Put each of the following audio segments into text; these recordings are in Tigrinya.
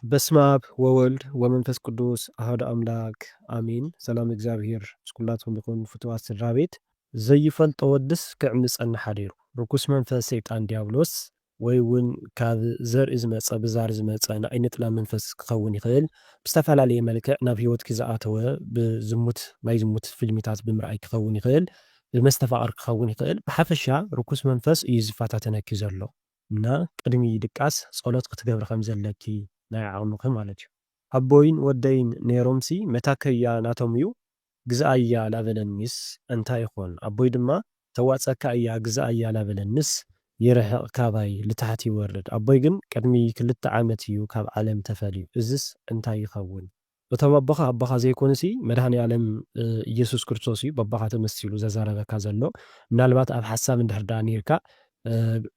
በስመ አብ ወወልድ ወመንፈስ ቅዱስ አሐዱ አምላክ አሜን። ሰላም እግዚአብሔር ምስኩላትኩም ይኹን ፍትዋት ስድራ ቤት ዘይፈልጦ ወድስ ክዕምፀና ሓዲሩ ርኩስ መንፈስ ሰይጣን ዲያብሎስ ወይ እውን ካብ ዘርኢ ዝመፀ ብዛር ዝመፀ ንዓይነ ጥላ መንፈስ ክኸውን ይኽእል ብዝተፈላለየ መልክዕ ናብ ሂወትኪ ዝኣተወ ብዝሙት ናይ ዝሙት ፊልሚታት ብምርኣይ ክኸውን ይኽእል ብመስተፋቕር ክኸውን ይኽእል ብሓፈሻ ርኩስ መንፈስ እዩ ዝፈታተነኪ ዘሎ እና ቅድሚ ድቃስ ጸሎት ክትገብር ከም ዘለኪ ናይ ዓቕምኺ ማለት እዩ። ኣቦይን ወደይን ነይሮምሲ መታከያ ናቶም እዩ ግዛኣ እያ ላበለኒስ እንታይ ይኾን ኣቦይ ድማ ተዋፀካ እያ ግዛኣ እያ ላበለንስ ይርሕቕ ካባይ ልታሕቲ ይወርድ ኣቦይ ግን ቅድሚ 2 ዓመት እዩ ካብ ዓለም ተፈልዩ እዝስ እንታይ ይኸውን? እቶም ኣቦኻ ዘይኮንሲ መድሃኒ ዓለም ኢየሱስ ክርስቶስ እዩ በባኻ ተመሲሉ ዘዛረበካ ዘሎ ምናልባት ኣብ ሓሳብ እንድሕር ዳ ነርካ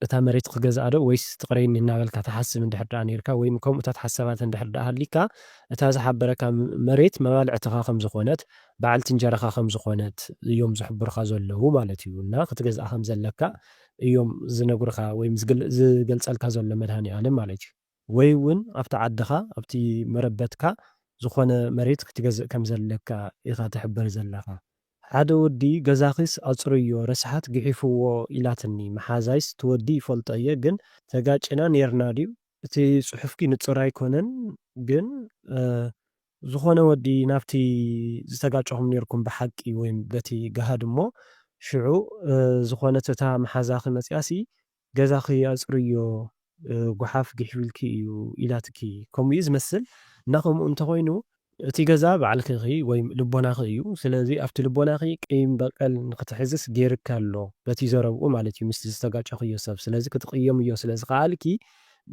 እታ መሬት ክገዛእ ዶ ወይስ ትቕረይኒ እናበልካ ተሓስብ እንድሕር ዳ ነርካ ወይም ከምኡታት ሓሳባት እንድሕር ዳ ሃሊካ እታ ዝሓበረካ መሬት መባልዕትኻ ከም ዝኾነት በዓልቲ እንጀራኻ ከም ዝኾነት እዮም ዝሕብሩኻ ዘለዉ ማለት እዩ እና ክትገዝኣ ከም ዘለካ እዮም ዝነግሩኻ ወይም ዝገልጸልካ ዘሎ መድሃኒ ዓለም ማለት እዩ። ወይ እውን ኣብቲ ዓድኻ ኣብቲ መረበትካ ዝኾነ መሬት ክትገዝእ ከም ዘለካ ኢኻ ትሕብር ዘለኻ። ሓደ ወዲ ገዛኺስ ኣጽርዮ ረስሓት ግሒፍዎ ኢላትኒ መሓዛይስ ትወዲ ይፈልጦ እየ ግን ተጋጭና ነርና ድዩ እቲ ጽሑፍኪ ንጹር ኣይኮነን ግን ዝኾነ ወዲ ናብቲ ዝተጋጨኹም ነርኩም ብሓቂ ወይም በቲ ገሃድ እሞ ሽዑ ዝኾነት እታ መሓዛኺ መጽያሲ ገዛኺ ኣጽርዮ ጓሓፍ ግሒፍልኪ እዩ ኢላትኪ ከምኡ እዩ ዝመስል እና ከምኡ እንተኾይኑ እቲ ገዛ በዓልክኺ ወይም ልቦናኺ እዩ ስለዚ ኣብቲ ልቦናኺ ቂም በቀል ንክትሕዝስ ጌርካ ኣሎ በቲ ዘረብኡ ማለት እዩ ምስቲ ዝተጋጨኽዮ ሰብ ስለዚ ክትቅዮም እዮ ስለ ዝኸኣልኪ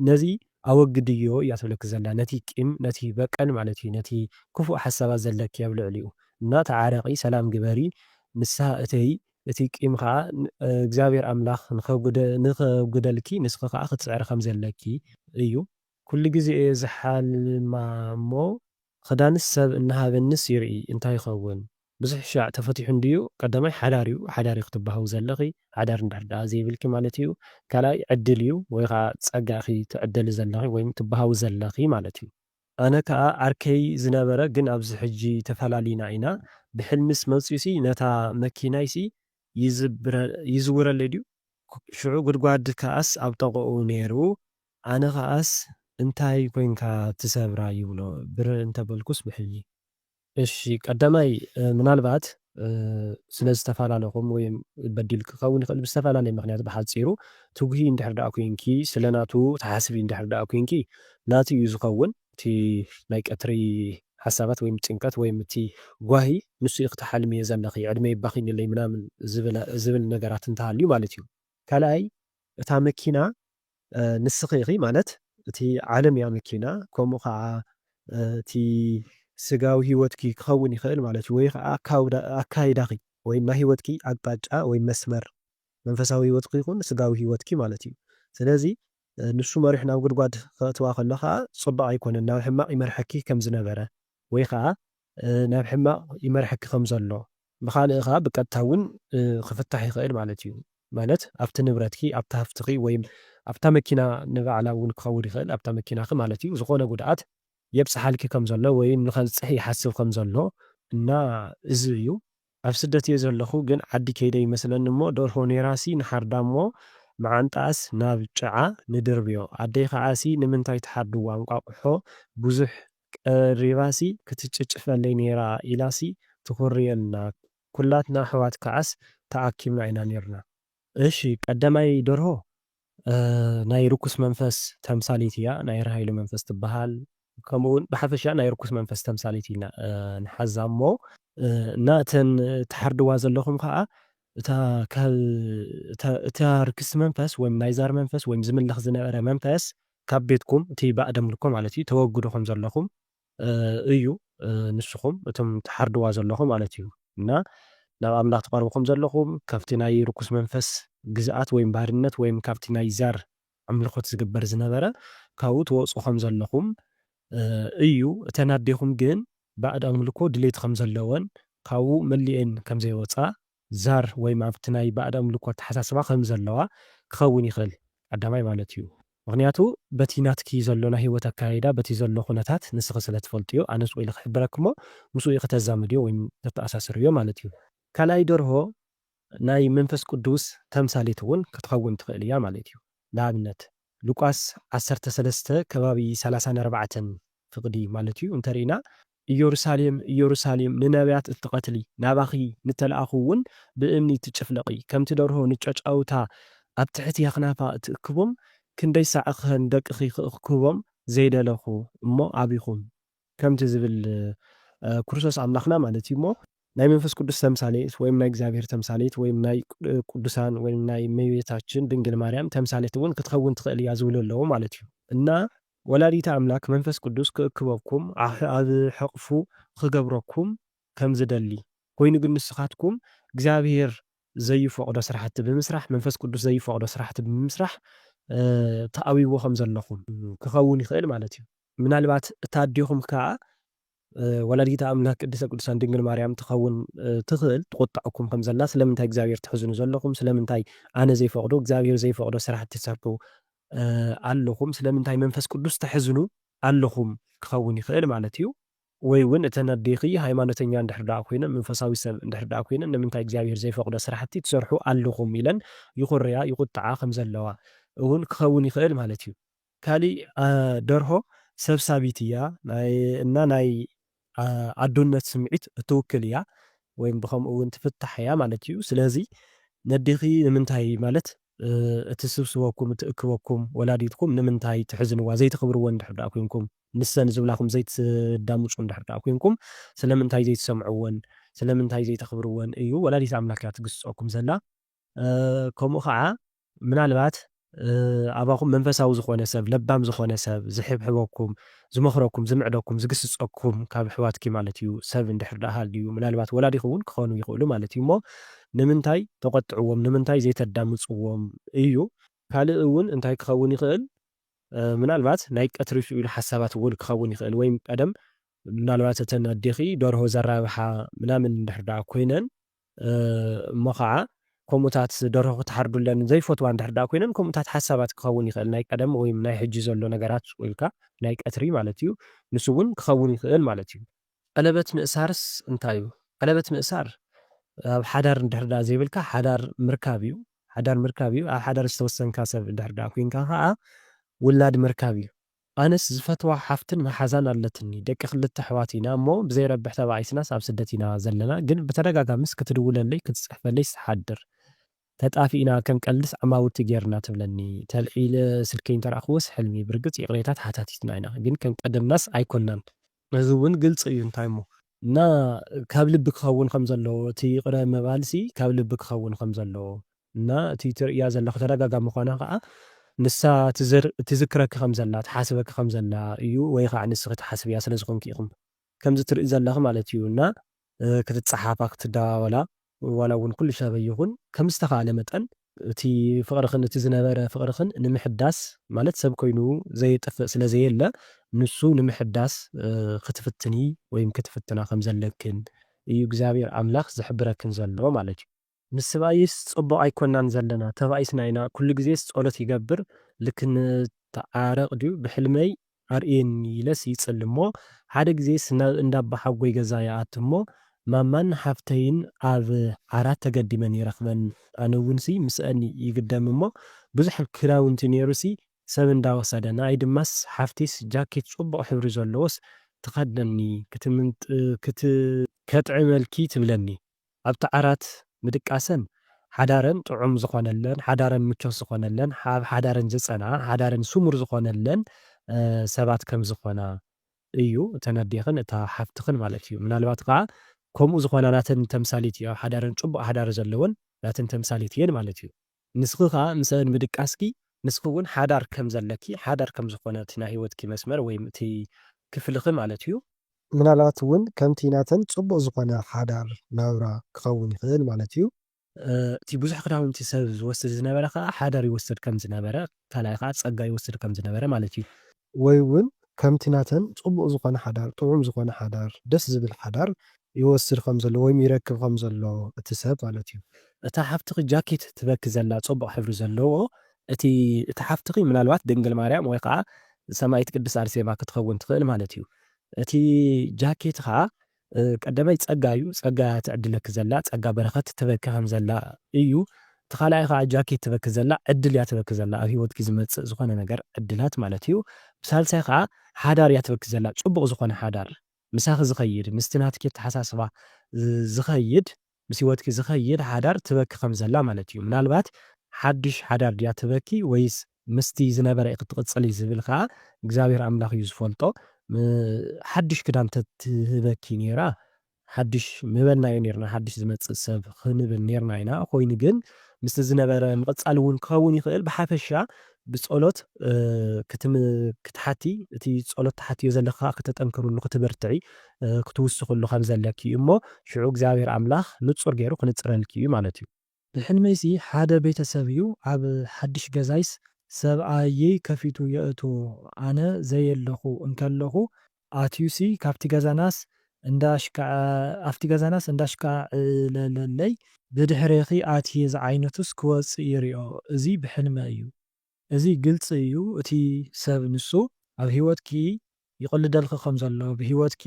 ነዚ ኣወግድዮ እያ ትብለኪ ዘላ ነቲ ቂም ነቲ በቀል ማለት እዩ ነቲ ክፉእ ሓሳባት ዘለኪ ኣብ ልዕሊኡ እና ተዓረቂ ሰላም ግበሪ ንስሓ እተይ እቲ ቂም ከዓ እግዚኣብሔር ኣምላኽ ንኸጉደልኪ ንስኺ ከዓ ክትፅዕሪ ከም ዘለኪ እዩ ኩሉ ግዜ ዝሓልማ እሞ ክዳንስ ሰብ እናሃበንስ ይርኢ እንታይ ይኸውን ብዙሕ ሻዕ ተፈቲሑ እንድዩ ቀዳማይ ሓዳር እዩ ሓዳር ክትባሃው ዘለኺ ሓዳር እንድሕር ደኣ ዘይብልኪ ማለት እዩ ካልኣይ ዕድል እዩ ወይ ከዓ ፀጋኺ ትዕደሊ ዘለኺ ወይም ትባሃው ዘለኺ ማለት እዩ። ኣነ ከዓ ዓርከይ ዝነበረ ግን ኣብዚ ሕጂ ተፈላሊና ኢና ብሕልምስ መፅዩሲ ነታ መኪናይሲ ይዝውረለ ድዩ ሽዑ ጉድጓድ ከኣስ ኣብ ጠቕኡ ነይሩ ኣነ ከኣስ እንታይ ኮንካ ትሰብራ ይብሎ ብር እንተበልኩስ ብሕጂ እሺ ቀዳማይ ምናልባት ስለ ዝተፈላለኹም ወይም በዲል ክኸውን ይኽእል ብዝተፈላለየ ምክንያት ብሓፂሩ ትጉሂ እንድሕር ደኣ ኮንኪ ስለናቱ ተሓስቢ እንድሕር ደኣ ኮንኪ ናቱ እዩ ዝኸውን እቲ ናይ ቀትሪ ሓሳባት ወይም ጭንቀት ወይም እቲ ጓሂ ንሱ ክትሓልም እየ ዘለኺ ዕድመ ይባኺንለይ ምናምን ዝብል ነገራት እንተሃልዩ ማለት እዩ። ካልኣይ እታ መኪና ንስኺ ኢኺ ማለት እቲ ዓለም እያ መኪና ከምኡ ከዓ እቲ ስጋዊ ሂወትኪ ክኸውን ይኽእል ማለት እዩ ወይ ከዓ ኣካይዳኺ ወይ ናይ ሂወትኪ ኣቅጣጫ ወይ መስመር መንፈሳዊ ሂወትኪ ይኹን ስጋዊ ሂወትኪ ማለት እዩ። ስለዚ ንሱ መሪሕ ናብ ጉድጓድ ከእትዋ ከሎ ከዓ ፅቡቅ ኣይኮነን ናብ ሕማቕ ይመርሐኪ ከም ዝነበረ ወይ ከዓ ናብ ሕማቕ ይመርሐኪ ከም ዘሎ ብካልእ ከዓ ብቀጥታ እውን ክፍታሕ ይኽእል ማለት እዩ። ማለት ኣብቲ ንብረትኪ ኣብቲ ሃፍትኺ ወይም ኣብታ መኪና ንባዕላ እውን ክኸውን ይኽእል ኣብታ መኪናኺ ማለት እዩ ዝኾነ ጉድኣት የብፅሓልኪ ከም ዘሎ ወይ ንኸፅሕ ይሓስብ ከም ዘሎ እና እዚ እዩ ኣብ ስደት እየ ዘለኹ ግን ዓዲ ከይደ ይመስለኒ እሞ ደርሆ ኔራሲ ንሓርዳ እሞ መዓንጣኣስ ናብ ጭዓ ንድርብዮ ኣደይ ከዓሲ ንምንታይ ትሓርድዋ እንቋቑሖ ብዙሕ ቀሪባሲ ክትጭጭፈለይ ኔራ ኢላሲ ትኹርየልና ኩላትና ኣሕዋት ከዓስ ተኣኪብና ኢና ነርና። እሺ ቀዳማይ ደርሆ ናይ ርኩስ መንፈስ ተምሳሌት እያ ናይ ራሃይሉ መንፈስ ትበሃል ከምኡውን ብሓፈሻ ናይ ርኩስ መንፈስ ተምሳሌት ኢና ንሓዛ እሞ እና እተን ተሓርድዋ ዘለኹም ከዓ እታ ርክስ መንፈስ ወይም ናይ ዛር መንፈስ ወይም ዝምልኽ ዝነበረ መንፈስ ካብ ቤትኩም እቲ ባእደምልኮ ማለት እዩ ተወግዱኹም ዘለኹም እዩ ንስኹም እቶም ተሓርድዋ ዘለኹም ማለት እዩ እና ናብ ኣምላኽ ተቐርብኩም ዘለኹም ካብቲ ናይ ርኩስ መንፈስ ግዝኣት ወይም ባርነት ወይም ካብቲ ናይ ዛር ኣምልኾት ዝግበር ዝነበረ ካብኡ ትወፁ ከም ዘለኹም እዩ እተን ኣዴኹም ግን ባዕድ ኣምልኮ ድሌት ከም ዘለወን ካብኡ መሊአን ከም ዘይወፃ ዛር ወይም ኣብቲ ናይ ባዕድ ኣምልኮ ተሓሳስባ ከም ዘለዋ ክኸውን ይኽእል ቀዳማይ ማለት እዩ። ምክንያቱ በቲ ናትኪ ዘሎ ናይ ሂወት ኣካይዳ በቲ ዘሎ ኩነታት ንስኺ ስለ ትፈልጥ እዩ ኣነ ኢለ ክሕብረክ እሞ ምስኡ ከተዛምድ እዮ ወይ ተተኣሳስር እዮ ማለት እዩ። ካልኣይ ደርሆ ናይ መንፈስ ቅዱስ ተምሳሌት እውን ክትኸውን ትኽእል እያ ማለት እዩ። ንኣብነት ሉቃስ 13 ከባቢ 34 ፍቕዲ ማለት እዩ እንተሪእና ኢየሩሳሌም ኢየሩሳሌም ንነቢያት እትቐትሊ ናባኺ ንተለኣኹ እውን ብእምኒ ትጭፍለቒ ከምቲ ደርሆ ንጨጫውታ ኣብ ትሕቲ ኣኽናፋ እትእክቦም ክንደይ ሳዕኽን ደቅኺ ክእክቦም ዘይደለኹ እሞ ኣብይኹም ከምቲ ዝብል ክርስቶስ ኣምላኽና ማለት እዩ እሞ ናይ መንፈስ ቅዱስ ተምሳሌት ወይም ናይ እግዚኣብሔር ተምሳሌት ወይም ናይ ቅዱሳን ወይም ናይ እመቤታችን ድንግል ማርያም ተምሳሌት እውን ክትኸውን ትኽእል እያ ዝብሉ ኣለዎ ማለት እዩ። እና ወላዲተ ኣምላክ መንፈስ ቅዱስ ክእክበኩም ኣብ ሕቕፉ ክገብረኩም ከም ዝደሊ ኮይኑ ግን ንስኻትኩም እግዚኣብሔር ዘይፈቕዶ ስራሕቲ ብምስራሕ መንፈስ ቅዱስ ዘይፈቕዶ ስራሕቲ ብምስራሕ ተኣዊዎ ከም ዘለኹም ክኸውን ይኽእል ማለት እዩ። ምናልባት እታዲኹም ከዓ ወላዲተ ኣምላክ ቅድስተ ቅዱሳን ድንግል ማርያም ትኸውን ትኽእል ትቆጣዕኩም ከም ዘላ ስለምንታይ እግዚኣብሔር ትሕዝኑ ዘለኹም ስለምንታይ ኣነ ዘይፈቕዶ እግዚኣብሔር ዘይፈቕዶ ስራሕቲ ትሰርሑ ኣለኹም ስለምንታይ መንፈስ ቅዱስ ተሕዝኑ ኣለኹም ክኸውን ይኽእል ማለት እዩ። ወይ እውን እተን ኣዴኺ ሃይማኖተኛ እንድሕር ደኣ ኮይነን መንፈሳዊ ሰብ እንድሕር ደኣ ኮይነን ንምንታይ እግዚኣብሔር ዘይፈቕዶ ስራሕቲ ትሰርሑ ኣለኹም ኢለን ይኹርያ ይቁጥዓ ከም ዘለዋ እውን ክኸውን ይኽእል ማለት እዩ። ካሊእ ደርሆ ሰብሳቢት እያ እና ናይ ኣዶነት ስምዒት እትውክል እያ ወይም ብከምኡ እውን ትፍታሕ እያ ማለት እዩ። ስለዚ ነዲኺ ንምንታይ ማለት እትስብስበኩም እትእክበኩም ወላዲትኩም ንምንታይ ትሕዝንዋ ዘይትኽብርዎ እንድሕር ደኣ ኮይንኩም ንሰን ዝብላኩም ዘይትዳምፁ እንድሕር ደኣ ኮይንኩም ስለምንታይ ዘይትሰምዕዎን ስለምንታይ ዘይተኽብርዎን እዩ ወላዲት ኣምላክ እያ ትግስፀኩም ዘላ። ከምኡ ከዓ ምናልባት ኣባኹም መንፈሳዊ ዝኾነ ሰብ ለባም ዝኾነ ሰብ ዝሕብሕበኩም ዝመኽረኩም ዝምዕደኩም ዝግስፀኩም ካብ ኣሕዋትኪ ማለት እዩ ሰብ እንድሕር ደኣ ሃልዩ ምናልባት ወላዲኹ እውን ክኾኑ ይኽእሉ ማለት እዩ እሞ ንምንታይ ተቆጥዕዎም ንምንታይ ዘይተዳምፅዎም እዩ። ካልእ እውን እንታይ ክኸውን ይኽእል ምናልባት ናይ ቀትሪ ኢሉ ሓሳባት እውን ክኸውን ይኽእል ወይም ቀደም ምናልባት እተን ኣዴኺ ደርሆ ዘራብሓ ምናምን እንድሕር ደኣ ኮይነን እሞ ከዓ ከምኡታት ደርሆ ክትሓርዱለን ዘይፈትዋ እንድሕር ደኣ ኮይነን ከምኡታት ሓሳባት ክኸውን ይኽእል ናይ ቀደም ወይም ናይ ሕጂ ዘሎ ነገራት ወይካ ናይ ቀትሪ ማለት እዩ ንሱ እውን ክኸውን ይኽእል ማለት እዩ። ቀለበት ምእሳርስ እንታይ እዩ? ቀለበት ምእሳር ኣብ ሓዳር እንድሕር ደኣ ዘይብልካ ሓዳር ምርካብ እዩ። ሓዳር ምርካብ እዩ። ኣብ ሓዳር ዝተወሰንካ ሰብ እንድሕር ደኣ ኮይንካ ከዓ ውላድ ምርካብ እዩ። ኣነስ ዝፈትዋ ሓፍትን መሓዛን ኣለትኒ ደቂ ክልተ ኣሕዋት ኢና እሞ ብዘይረብሕ ተባኢስናስ ኣብ ስደት ኢና ዘለና ግን ብተደጋጋሚስ ክትድውለለይ ክትፅሕፈለይ ዝተሓድር ተጣፊእና ከም ቀልድስ ዓማውቲ ጌርና ትብለኒ ተልዒለ ስልከይ እንተረኣኽቦስ ሕልሚ ብርግፅ የቕሬታት ሓታቲትና ኢና ግን ከም ቀደምናስ ኣይኮናን። እዚ እውን ግልፂ እዩ እንታይ እሞ እና ካብ ልቢ ክኸውን ከም ዘለዎ እቲ ቅረ መባልሲ ካብ ልቢ ክኸውን ከም ዘለዎ እና እቲ ትርእያ ዘለኹ ተደጋጋሚ ኮነ ከዓ ንሳ ትዝክረኪ ከም ዘላ ትሓስበኪ ከም ዘላ እዩ ወይ ከዓ ንስኺ ትሓስብ እያ ስለዝኾንኪ ኢኹም ከምዚ ትርኢ ዘለኹ ማለት እዩ እና ክትፀሓፋ ክትደዋወላ ዋላ እውን ኩሉ ሰብ ይኹን ከም ዝተኻእለ መጠን እቲ ፍቕርኽን እቲ ዝነበረ ፍቕርኽን ንምሕዳስ ማለት ሰብ ኮይኑ ዘይጥፍእ ስለዘየለ ንሱ ንምሕዳስ ክትፍትኒ ወይም ክትፍትና ከም ዘለክን እዩ እግዚኣብሔር ኣምላኽ ዝሕብረክን ዘሎ ማለት እዩ። ምስ ሰብኣይስ ፅቡቕ ኣይኮናን ዘለና ተባኢስና ኢና ኩሉ ግዜ ጸሎት ይገብር ልክን ተዓረቕ ድዩ ብሕልመይ ኣርእየኒ ኢለስ ይፅል እሞ ሓደ ግዜ እንዳባሓጎይ ገዛ ይኣቱ እሞ ማማን ሓፍተይን ኣብ ዓራት ተገዲመን ይረኽበን ኣነ እውን ሲ ምስአኒ ይግደም እሞ ብዙሕ ክዳውንቲ ነይሩሲ ሰብ እንዳወሰደና ኣይ ድማስ ሓፍቲስ ጃኬት ፅቡቕ ሕብሪ ዘለዎስ ትኸደኒ ከጥዕመልኪ ትብለኒ ኣብቲ ዓራት ምድቃሰን ሓዳረን ጥዑም ዝኾነለን ሓዳረን ምቾት ዝኾነለን ኣብ ሓዳረን ዝፀንዓ ሓዳረን ስሙር ዝኾነለን ሰባት ከም ዝኾና እዩ እተን ኣዴኽን እታ ሓፍትኽን ማለት እዩ። ምናልባት ከዓ ከምኡ ዝኾና ናተን ተምሳሌት እዩ ኣብ ሓዳረን ፅቡቕ ሓዳር ዘለወን ናተን ተምሳሌት እየን ማለት እዩ። ንስኺ ከዓ ምስአን ምድቃስኪ ንስኺ እውን ሓዳር ከም ዘለኪ ሓዳር ከም ዝኾነ እቲ ናይ ሂወትኪ መስመር ወይም እቲ ክፍልኺ ማለት እዩ ምናልባት እውን ከምቲ ናተን ፅቡቕ ዝኾነ ሓዳር ናብራ ክኸውን ይኽእል ማለት እዩ። እቲ ብዙሕ ክዳውንቲ ሰብ ዝወስድ ዝነበረ ከዓ ሓዳር ይወስድ ከም ዝነበረ ካልኣይ ከዓ ፀጋ ይወስድ ከም ዝነበረ ማለት እዩ። ወይ እውን ከምቲ ናተን ፅቡቕ ዝኾነ ሓዳር ጥዑም ዝኾነ ሓዳር ደስ ዝብል ሓዳር ይወስድ ከም ዘሎ ወይም ይረክብ ከም ዘሎ እቲ ሰብ ማለት እዩ። እታ ሓፍትኺ ጃኬት ትበኪ ዘላ ፅቡቕ ሕብሪ ዘለዎ እቲ ሓፍትኺ ምናልባት ድንግል ማርያም ወይ ከዓ ሰማዕት ቅድስት ኣርሴማ ክትኸውን ትኽእል ማለት እዩ። እቲ ጃኬት ከዓ ቀዳማይ ጸጋ እዩ። ጸጋ እያ ትዕድለኪ ዘላ ጸጋ በረኸት ትበኪ ከም ዘላ እዩ። እቲ ካልኣይ ከዓ ጃኬት ትበኪ ዘላ ዕድል እያ ትበኪ ዘላ ኣብ ሂወትኪ ዝመጽእ ዝኾነ ነገር ዕድላት ማለት እዩ። ብሳልሳይ ከዓ ሓዳር እያ ትበኪ ዘላ ጽቡቕ ዝኾነ ሓዳር ምሳኺ ዝኸይድ ምስቲ ናትኪ ኣተሓሳስባ ዝኸይድ ምስ ሂወትኪ ዝኸይድ ሓዳር ትበኪ ከም ዘላ ማለት እዩ። ምናልባት ሓድሽ ሓዳር ድያ ትበኪ ወይስ ምስቲ ዝነበረ ኢኺ ትቕጽሊ ዝብል ከዓ እግዚኣብሔር ኣምላኽ እዩ ዝፈልጦ። ሓድሽ ክዳን ተትህበኪ ነይራ ሓድሽ ምበልናዮ ነርና ሓድሽ ዝመጽእ ሰብ ክንብል ነርና ኢና። ኮይኑ ግን ምስቲ ዝነበረ ምቕጻል እውን ክኸውን ይኽእል። ብሓፈሻ ብጸሎት ክትሓቲ እቲ ጸሎት ተሓትዮ ዘለኻ ክተጠንክሩሉ ክትበርትዒ ክትውስኹሉ ከም ዘለኪ እዩ እሞ ሽዑ እግዚኣብሔር ኣምላኽ ንጹር ገይሩ ክንጽረልኪ እዩ ማለት እዩ። ብሕልመይሲ ሓደ ቤተሰብ እዩ ኣብ ሓድሽ ገዛይስ ሰብኣየይ ከፊቱ የእቱ ኣነ ዘየለኹ እንከለኹ ኣትዩሲ ካብቲ ገዛናስ ኣፍቲ ገዛናስ እንዳሽቃለለለይ ብድሕሪኺ ኣትየ ዝዓይነቱስ ክወፅእ ይርኦ እዚ ብሕልመ እዩ። እዚ ግልፂ እዩ እቲ ሰብ ንሱ ኣብ ሂወትኪ ይቕልደልኪ ከም ዘሎ ብሂወትኪ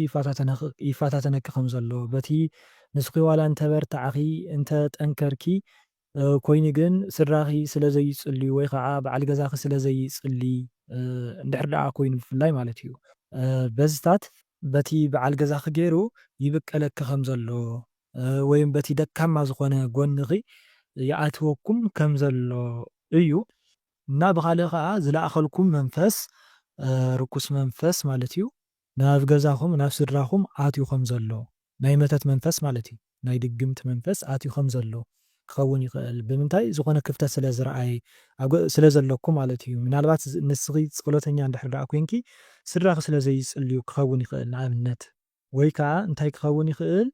ይፈታተነኪ ከም ዘሎ በቲ ንስኺ ዋላ እንተበርታዕኺ እንተጠንከርኪ ኮይኑ ግን ስድራኺ ስለ ዘይጽልዩ ወይ ከዓ በዓል ገዛኺ ስለ ዘይጽሊ እንድሕር ደኣ ኮይኑ ብፍላይ ማለት እዩ በዝታት በቲ በዓል ገዛኺ ገይሩ ይብቀለኪ ከም ዘሎ ወይም በቲ ደካማ ዝኾነ ጎንኺ ይኣትወኩም ከም ዘሎ እዩ እና ብኻልእ ከዓ ዝለኣኸልኩም መንፈስ ርኩስ መንፈስ ማለት እዩ ናብ ገዛኹም ናብ ስድራኹም ኣትዩ ከም ዘሎ ናይ መተት መንፈስ ማለት እዩ ናይ ድግምቲ መንፈስ ኣትዩ ከም ዘሎ ክኸውን ይኽእል። ብምንታይ ዝኾነ ክፍተት ስለ ዝረኣይ ስለ ዘለኩም ማለት እዩ። ምናልባት ንስኺ ጸሎተኛ እንድሕር ደኣ ኮንኪ ስድራኺ ስለ ዘይጽልዩ ክኸውን ይኽእል ንኣብነት ወይ ከዓ እንታይ ክኸውን ይኽእል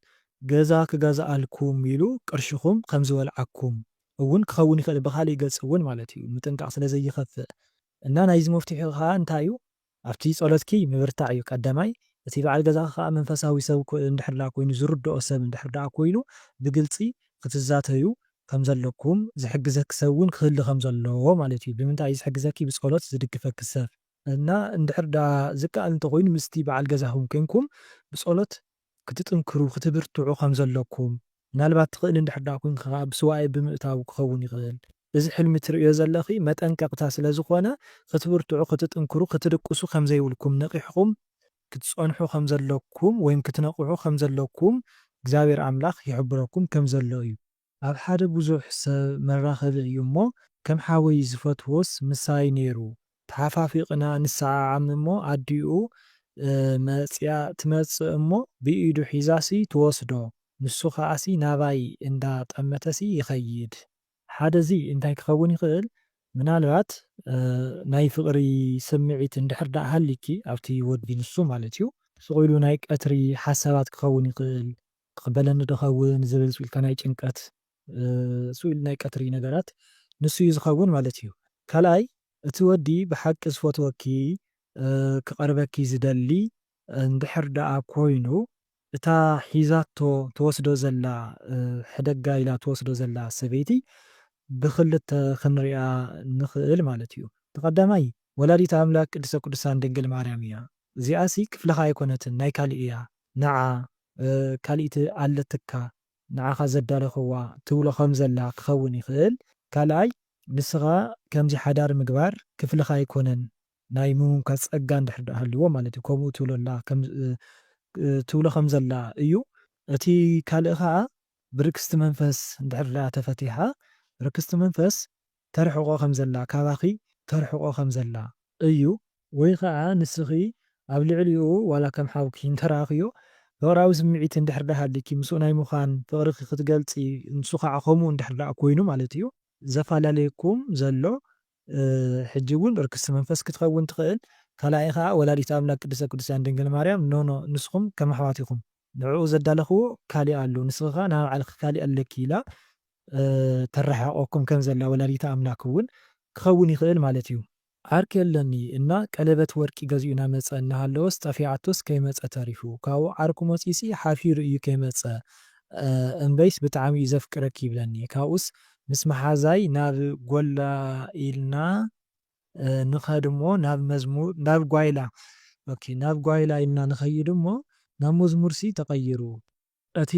ገዛ ክገዝኣልኩም ኢሉ ቅርሽኹም ከም ዝበልዓኩም እውን ክኸውን ይኽእል ብኻሊእ ገጽ እውን ማለት እዩ ምጥንቃቕ ስለ ዘይኸፍእ እና ናይዚ መፍትሒ ከዓ እንታይ እዩ ኣብቲ ጸሎትኪ ምብርታዕ እዩ ቀዳማይ እቲ በዓል ገዛኺ ከዓ መንፈሳዊ ሰብ እንድሕር ደኣ ኮይኑ ዝርድኦ ሰብ እንድሕር ደኣ ኮይኑ ብግልፂ ክትዛተዩ ከም ዘለኩም ዝሕግዘኪ ሰብ እውን ክህሊ ከም ዘለዎ ማለት እዩ። ብምንታይ እዩ ዝሕግዘኪ ብጸሎት ዝድግፈኪ ሰብ እና እንድሕር ደኣ ዝከኣል እንተኮይኑ ምስቲ በዓል ገዛኹም ኮንኩም ብጸሎት ክትጥንክሩ ክትብርትዑ ከም ዘለኩም ምናልባት ትኽእል እንድሕር ደኣ ኮንካ ከዓ ብስዋኤ ብምእታው ክኸውን ይኽእል። እዚ ሕልሚ ትርእዮ ዘለኺ መጠንቀቕታ ስለ ዝኾነ ክትብርትዑ ክትጥንክሩ ክትድቅሱ ከም ዘይብልኩም ነቂሕኩም ክትጸንሑ ከም ዘለኩም ወይም ክትነቕሑ ከም ዘለኩም እግዚኣብሔር ኣምላኽ ይሕብረኩም ከም ዘሎ እዩ። ኣብ ሓደ ብዙሕ ሰብ መራኸቢ እዩ እሞ ከም ሓወይ ዝፈትዎስ ምሳይ ነይሩ ተሓፋፊቕና ንሰዓዓም እሞ ኣዲኡ መጽያ ትመጽእ እሞ ብኢዱ ሒዛሲ ትወስዶ ንሱ ከዓሲ ናባይ እንዳጠመተሲ ይኸይድ። ሓደዚ እንታይ ክኸውን ይኽእል ምናልባት ናይ ፍቕሪ ስምዒት እንድሕር ደኣ ሃሊኪ ኣብቲ ወዲ ንሱ ማለት እዩ ስቑኢሉ ናይ ቀትሪ ሓሳባት ክኸውን ይኽእል ክበለኒ ድኸውን ዝብል ስኢልካ ናይ ጭንቀት ስኢል ናይ ቀትሪ ነገራት ንሱ እዩ ዝኸውን ማለት እዩ። ካልኣይ እቲ ወዲ ብሓቂ ዝፈትወኪ ክቐርበኪ ዝደሊ እንድሕር ደኣ ኮይኑ እታ ሒዛቶ ትወስዶ ዘላ ሕደጋ ኢላ ትወስዶ ዘላ ሰበይቲ ብኽልተ ክንሪኣ ንኽእል ማለት እዩ። ተቐዳማይ ወላዲት ኣምላክ ቅድስተ ቅዱሳን ድንግል ማርያም እያ። እዚኣሲ ክፍልኻ ኣይኮነትን ናይ ካሊእ እያ ንዓ ካሊእቲ ኣለትካ ንዓኻ ዘዳለኽዋ ትብሎ ከም ዘላ ክኸውን ይኽእል። ካልኣይ ንስኻ ከምዚ ሓዳር ምግባር ክፍልኻ ኣይኮነን ናይ ምሙንካት ጸጋ እንድሕር ደኣ ሃልይዎ ማለት እዩ ከምኡ ትብሎ ከም ዘላ እዩ። እቲ ካልእ ከዓ ብርክስቲ መንፈስ እንድሕር ደኣ ተፈቲሓ ርክስቲ መንፈስ ተርሕቆ ከም ዘላ ካባኺ ተርሕቆ ከም ዘላ እዩ። ወይ ከዓ ንስኺ ኣብ ልዕሊኡ ዋላ ከም ሓውኪ እንተራኺዮ ፍቕራዊ ስምዒት እንድሕር ደኣ ሃሊኪ ምስኡ ናይ ምዃን ፍቕሪኺ ክትገልፂ ንሱ ከዓ ከምኡ እንድሕር ደኣ ኮይኑ ማለት እዩ ዘፈላለየኩም ዘሎ ሕጂ እውን ርክስቲ መንፈስ ክትኸውን ትኽእል። ካልኣይ ከዓ ወላዲት ኣምላክ ቅድስተ ቅዱሳን ድንግል ማርያም ኖኖ ንስኹም ከም ኣሕዋትኹም ንዕኡ ዘዳለኽዎ ካሊእ ኣሎ ንስኻ ናብ ባዕልኺ ካሊእ ኣለኪ ኢላ ተረሓቆኩም ከም ዘላ ወላዲት ኣምላክ እውን ክኸውን ይኽእል ማለት እዩ። ዓርኪ የለኒ እና ቀለበት ወርቂ ገዚኡና መፀ እናሃለወስ ጠፊዓቶስ ከይመፀ ተሪፉ ካብኡ ዓርኩ መፂሲ ሓፊሩ እዩ ከይመፀ እምበይስ ብጣዕሚ እዩ ዘፍቅረኪ ይብለኒ ካብኡስ ምስ መሓዛይ ናብ ጎላ ኢልና ንኸድ እሞ ናብ መዝሙር ናብ ጓይላ ናብ ጓይላ ኢልና ንኸይድ እሞ ናብ መዝሙር ሲ ተቐይሩ እቲ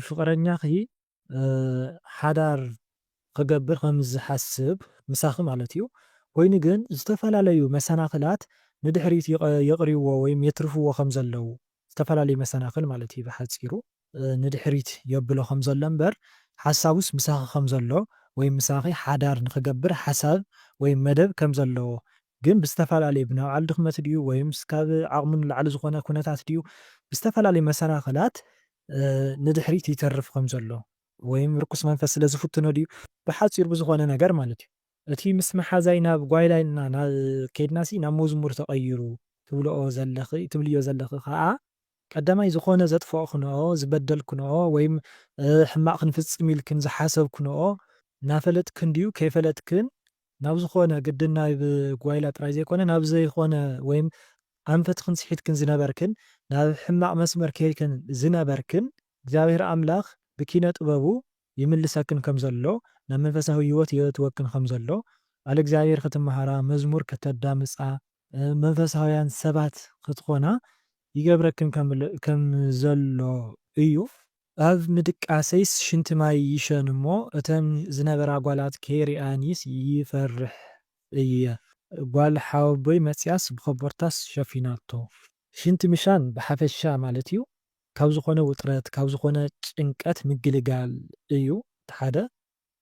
ፍቕረኛኺ ሓዳር ክገብር ከም ዝሓስብ ምሳኺ ማለት እዩ። ኮይኑ ግን ዝተፈላለዩ መሰናኽላት ንድሕሪት የቕርብዎ ወይም የትርፍዎ ከም ዘለዉ ዝተፈላለዩ መሰናኽል ማለት እዩ ብሓፂሩ ንድሕሪት የብሎ ከም ዘሎ እምበር ሓሳቡስ ምሳኺ ከም ዘሎ ወይም ምሳኺ ሓዳር ንክገብር ሓሳብ ወይም መደብ ከም ዘለዎ ግን ብዝተፈላለዩ ብናይ ባዕሉ ድኽመት ድዩ ወይም ካብ ዓቕሙ ንላዕሊ ዝኾነ ኩነታት ድዩ ብዝተፈላለዩ መሰናኽላት ንድሕሪት ይተርፍ ከም ዘሎ ወይም ርኩስ መንፈስ ስለ ዝፍትኖ ድዩ ብሓፂሩ ብዝኾነ ነገር ማለት እዩ። እቲ ምስ መሓዛይ ናብ ጓይላ ኢልና ናብ ከይድናሲ ናብ መዝሙር ተቐይሩ ትብልዮ ዘለኺ ከዓ ቀዳማይ ዝኾነ ዘጥፍኦ ክነኦ ዝበደል ክነኦ ወይም ሕማቕ ክንፍፅም ኢልክን ዝሓሰብ ክነኦ ናፈለጥክን ድዩ ከይፈለጥክን ናብ ዝኾነ ግድን ናብ ጓይላ ጥራይ ዘይኮነ ናብ ዘይኮነ ወይም ኣንፈትክን ስሒትክን ዝነበርክን ናብ ሕማቕ መስመር ከይድክን ዝነበርክን እግዚአብሔር ኣምላኽ ብኪነ ጥበቡ ይምልሰክን ከም ዘሎ ናብ መንፈሳዊ ህይወት የእትወክን ከም ዘሎ ቃል እግዚአብሔር ክትመሃራ መዝሙር ከተዳምፃ መንፈሳውያን ሰባት ክትኾና ይገብረክን ከም ዘሎ እዩ። ኣብ ምድቃሰይስ ሽንቲ ማይ ይሸን እሞ እተን ዝነበራ ጓላት ከይሪኣኒስ ይፈርሕ እየ ጓል ሓወቦይ መፅያስ ብኸቦርታስ ሸፊናቶ። ሽንቲ ምሻን ብሓፈሻ ማለት እዩ ካብ ዝኾነ ውጥረት ካብ ዝኾነ ጭንቀት ምግልጋል እዩ ሓደ።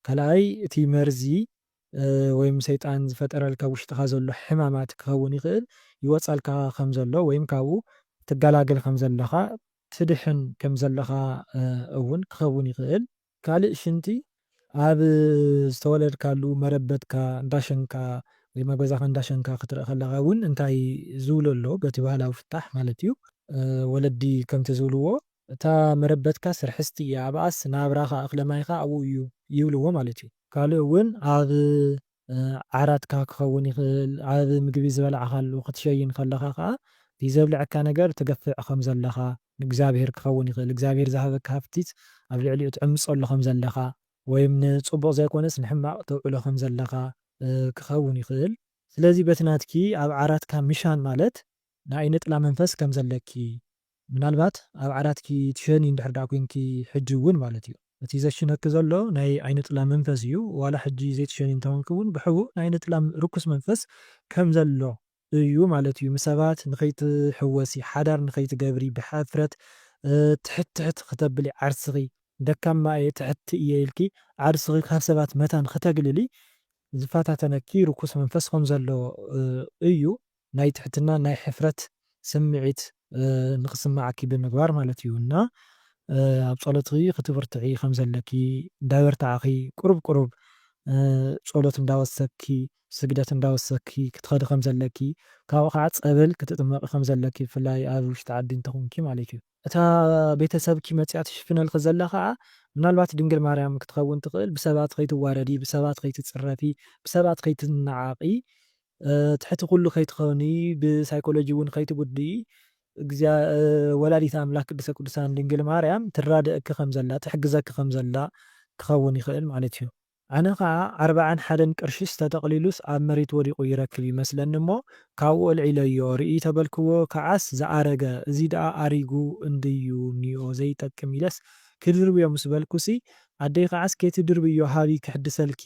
ካልኣይ እቲ መርዚ ወይም ሰይጣን ዝፈጠረልካ ውሽጥኻ ዘሎ ሕማማት ክኸውን ይኽእል ይወፃልካ ከም ዘሎ ወይም ካብኡ ትገላገል ከም ዘለኻ ትድሕን ከም ዘለኻ እውን ክኸውን ይኽእል። ካልእ ሽንቲ ኣብ ዝተወለድካሉ መረበትካ እንዳሸንካ ወይ መገዛኻ እንዳሸንካ ክትርኢ ከለኻ እውን እንታይ ዝብሎ ኣሎ በቲ ባህላዊ ፍታሕ ማለት እዩ ወለዲ ከምቲ ዝብልዎ እታ መረበትካ ስርሕስቲ እያ ኣብኣስ ናብራኻ እኽለ ማይኻ ኣብኡ እዩ ይብልዎ ማለት እዩ። ካልእ እውን ኣብ ዓራትካ ክኸውን ይኽእል ኣብ ምግቢ ዝበልዕኻሉ ክትሸይን ከለኻ ከዓ ዘብልዐካ ነገር ትገፍዕ ከም ዘለኻ ንእግዚአብሔር ክኸውን ይኽእል እግዚኣብሔር ዝሃበካ ሃፍቲት ኣብ ልዕሊኡ ትዕምፀሉ ከም ዘለኻ ወይም ንፅቡቕ ዘይኮነስ ንሕማቕ ተውዕሎ ከም ዘለኻ ክኸውን ይኽእል። ስለዚ በቲ ናትኪ ኣብ ዓራትካ ምሻን ማለት ናይ ዓይነ ጥላ መንፈስ ከም ዘለኪ ምናልባት ኣብ ዓራትኪ ትሸኒ እንድሕር ዳ ኮንኪ ሕጂ እውን ማለት እዩ እቲ ዘሽነኪ ዘሎ ናይ ዓይነ ጥላ መንፈስ እዩ ዋላ ሕጂ ዘይትሸኒ እንተኮንኪ እውን ብሕቡእ ናይ ዓይነ ጥላ ርኩስ መንፈስ ከም ዘሎ እዩ ማለት እዩ። ምሰባት ንኸይትሕወሲ ሓዳር ንኸይትገብሪ ብሓፍረት ትሕት ክተብሊ ዓርስኺ ደካማ እየ ትሕቲ እየ ኢልኪ ዓርስኺ ካብ ሰባት መታን ክተግልሊ ዝፈታተነኪ ርኩስ መንፈስ ከም ዘሎ እዩ። ናይ ትሕትና ናይ ሕፍረት ስምዒት ንክስማዓኪ ብምግባር ማለት እዩ እና ኣብ ጸሎትኺ ክትብርትዒ ከም ዘለኪ እንዳበርታዕኺ ቁሩብ ጸሎት እንዳወሰኪ ስግደት እንዳወሰኪ ክትኸድ ከም ዘለኪ ካብኡ ከዓ ፀበል ክትጥመቕ ከም ዘለኪ ብፍላይ ኣብ ውሽጢ ዓዲ እንተኾንኪ ማለት እዩ። እታ ቤተሰብኪ መፅያ ትሽፍነልክ ዘላ ከዓ ምናልባት ድንግል ማርያም ክትኸውን ትኽእል ብሰባት ከይትዋረዲ ብሰባት ከይትፅረፊ ብሰባት ከይትነዓቂ ትሕቲ ኩሉ ከይትኸውኒ ብሳይኮሎጂ እውን ከይትጉድኢ ወላዲት ኣምላክ ቅድስተ ቅዱሳን ድንግል ማርያም ትራድአኪ ከም ዘላ ትሕግዘኪ ከም ዘላ ክኸውን ይኽእል ማለት እዩ። ኣነ ከዓ 41 ቅርሺስ ተጠቕሊሉስ ኣብ መሬት ወዲቑ ይረክብ ይመስለኒ እሞ ካብኡ ኣልዒለዮ ርኢ ተበልክዎ ከዓስ ዝኣረገ እዚ ደኣ ኣሪጉ እንድዩ እኒኦ ዘይጠቅም ኢለስ ክድርብዮ ምስ በልኩሲ ኣደይ ከዓስ ከይትድርብዮ ሃቢ ክሕድሰልኪ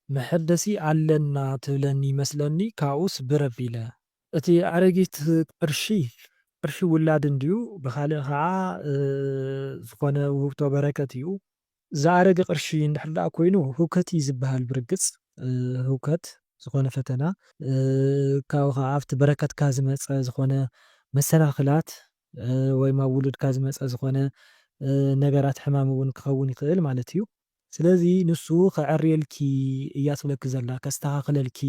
መሐደሲ ኣለና ትብለኒ ይመስለኒ ካብኡስ ብረብ ኢለ እቲ ኣረጊት ቅርሺ ውላድ እንድዩ ብኻልእ ከዓ ዝኾነ ውህብቶ በረከት እዩ። ዝኣረገ ቅርሺ እንድሕር ደኣ ኮይኑ ህውከት እዩ ዝበሃል ብርግፅ ህውከት ዝኾነ ፈተና ካብኡ ከዓ ኣብቲ በረከትካ ዝመፀ ዝኾነ መሰናኽላት ወይ ኣብ ውሉድካ ዝመፀ ዝኾነ ነገራት ሕማም እውን ክኸውን ይኽእል ማለት እዩ። ስለዚ ንሱ ከዕርየልኪ እያ ትብለኪ ዘላ ከስተኻኽለልኪ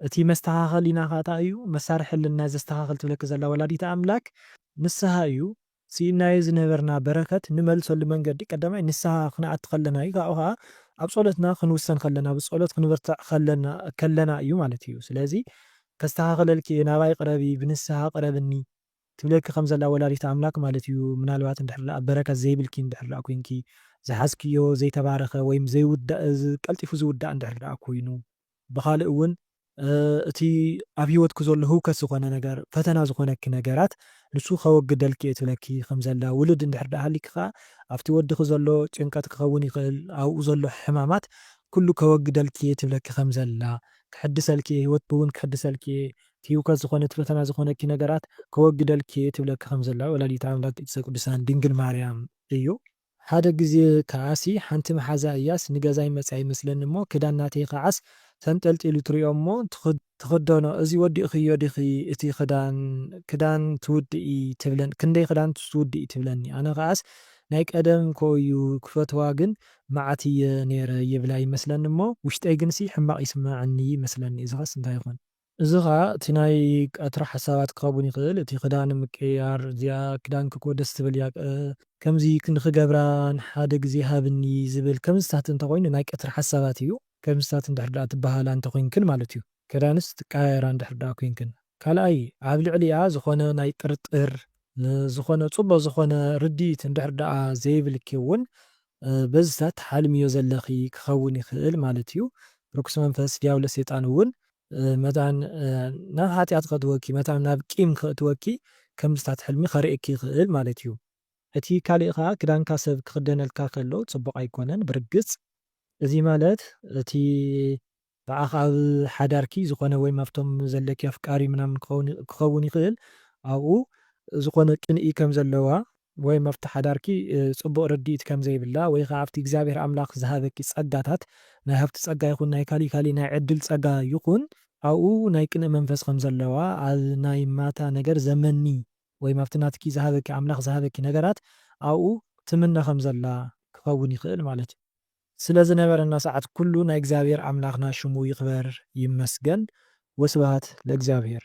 እቲ መስተኻኸሊ ኢናኻ እንታይ እዩ መሳርሒ ኣለና ዘስተኻኽል ትብለኪ ዘላ ወላዲተ ኣምላክ ንስሓ እዩ። ሲእናዮ ዝነበርና በረከት ንመልሰሉ መንገዲ ቀዳማይ ንስሓ ክንኣቱ ከለና እዩ ካብኡ ከዓ ኣብ ጸሎትና ክንውሰን ከለና ብጸሎት ክንበርታዕ ከለና እዩ ማለት እዩ። ስለዚ ከስተኻኽለልኪ ናባይ ቅረቢ ብንስሓ ቅረብኒ ትብለኪ ከም ዘላ ወላዲት ኣምላክ ማለት እዩ። ምናልባት እንድሕር ደኣ በረከት ዘይብልኪ እንድሕር ደኣ ኮንኪ ዝሓዝክዮ ዘይተባረኸ ወይም ዘይውዳእ ቀልጢፉ ዝውዳእ እንድሕር ደኣ ኮይኑ ብኻልእ እውን እቲ ኣብ ሂወትኩ ዘሎ ህውከት ዝኾነ ነገር ፈተና ዝኾነኪ ነገራት ንሱ ከወግደልኪ እየ ትብለኪ ከም ዘላ ውሉድ እንድሕር ደኣ ሃሊክኻ ኣብቲ ወድኺ ዘሎ ጭንቀት ክኸውን ይኽእል ኣብኡ ዘሎ ሕማማት ኩሉ ከወግደልኪ እየ ትብለኪ ከም ዘላ ክሕድሰልኪ እየ ሂወት እውን ክሕድሰልኪ እየ እቲ ህውከት ዝኾነ እቲ ፈተና ዝኾነኪ ነገራት ከወግደልኪ እየ ትብለኪ ከም ዘላ ወላዲተ ኣምላክ ቅድስቲ ቅዱሳን ድንግል ማርያም እዩ። ሓደ ግዜ ከዓሲ ሓንቲ መሓዛ እያስ ንገዛይ መፅኣ ይመስለኒ እሞ ክዳን ናተይ ከዓስ ተንጠልጢሉ ትሪኦ እሞ ትኽደኖ እዚ ወዲእኽዮ ዲኺ እቲ ክዳን ትውድኢ ትብለኒ ክንደይ ክዳን ትውድኢ ትብለኒ ኣነ ከዓስ ናይ ቀደም ኮዩ ክፈትዋ ግን መዓት እየ ነይረ ይብላ ይመስለኒ እሞ ውሽጠይ ግን ሕማቕ ይስምዓኒ ይመስለኒ። እዚ ኸስ እንታይ ይኾን? እዚ ኸ እቲ ናይ ቀትሪ ሓሳባት ክኸውን ይኽእል እቲ ክዳን ምቅያር እዚኣ ክዳን ክኮ ደስ ትብል እያ ከምዚ ንክገብራ ሓደ ግዜ ሃብኒ ዝብል ከምዝታት እንተኮይኑ ናይ ቀትሪ ሓሳባት እዩ። ከምዝታት እንድሕር ደኣ ትበሃላ እንተኮይንክን ማለት እዩ ክዳንስ ትቀያየራ እንድሕር ደኣ ኮንክን። ካልኣይ ኣብ ልዕሊኣ ዝኾነ ናይ ጥርጥር ዝኾነ ፅቡቅ ዝኾነ ርድኢት እንድሕር ደኣ ዘይብልኪ እውን በዝታት ሓልምዮ ዘለኺ ክኸውን ይኽእል ማለት እዩ። ርኩስ መንፈስ ዲያብሎስ ሰይጣን እውን መታን ናብ ሓጢኣት ከእትወኪ መታን ናብ ቂም ከእትወኪ ከምዝታት ሕልሚ ከርእየኪ ይኽእል ማለት እዩ። እቲ ካልእ ከዓ ክዳንካ ሰብ ክኽደነልካ ከሎ ፅቡቅ ኣይኮነን ብርግፅ እዚ ማለት እቲ በዓኻ ኣብ ሓዳርኪ ዝኾነ ወይ ኣብቶም ዘለኪ ኣፍቃሪ ምናምን ክኸውን ይኽእል ኣብኡ ዝኾነ ቅንኢ ከም ዘለዋ ወይ ኣብቲ ሓዳርኪ ፅቡቅ ርድኢት ከም ዘይብላ ወይ ከዓ ኣብቲ እግዚኣብሔር ኣምላኽ ዝሃበኪ ፀጋታት ናይ ሃብቲ ፀጋ ይኹን ናይ ካሊእ ናይ ዕድል ፀጋ ይኹን ኣብኡ ናይ ቅንኢ መንፈስ ከም ዘለዋ ኣብ ናይ ማታ ነገር ዘመኒ ወይ ኣብቲ ናትኪ ዝሃበኪ ኣምላኽ ዝሃበኪ ነገራት ኣብኡ ትምነ ከም ዘላ ክኸውን ይኽእል ማለት እዩ። ስለ ዝነበረና ሰዓት ኩሉ ናይ እግዚኣብሔር ኣምላኽና ሽሙ ይኽበር ይመስገን። ወስብሐት ለእግዚአብሔር።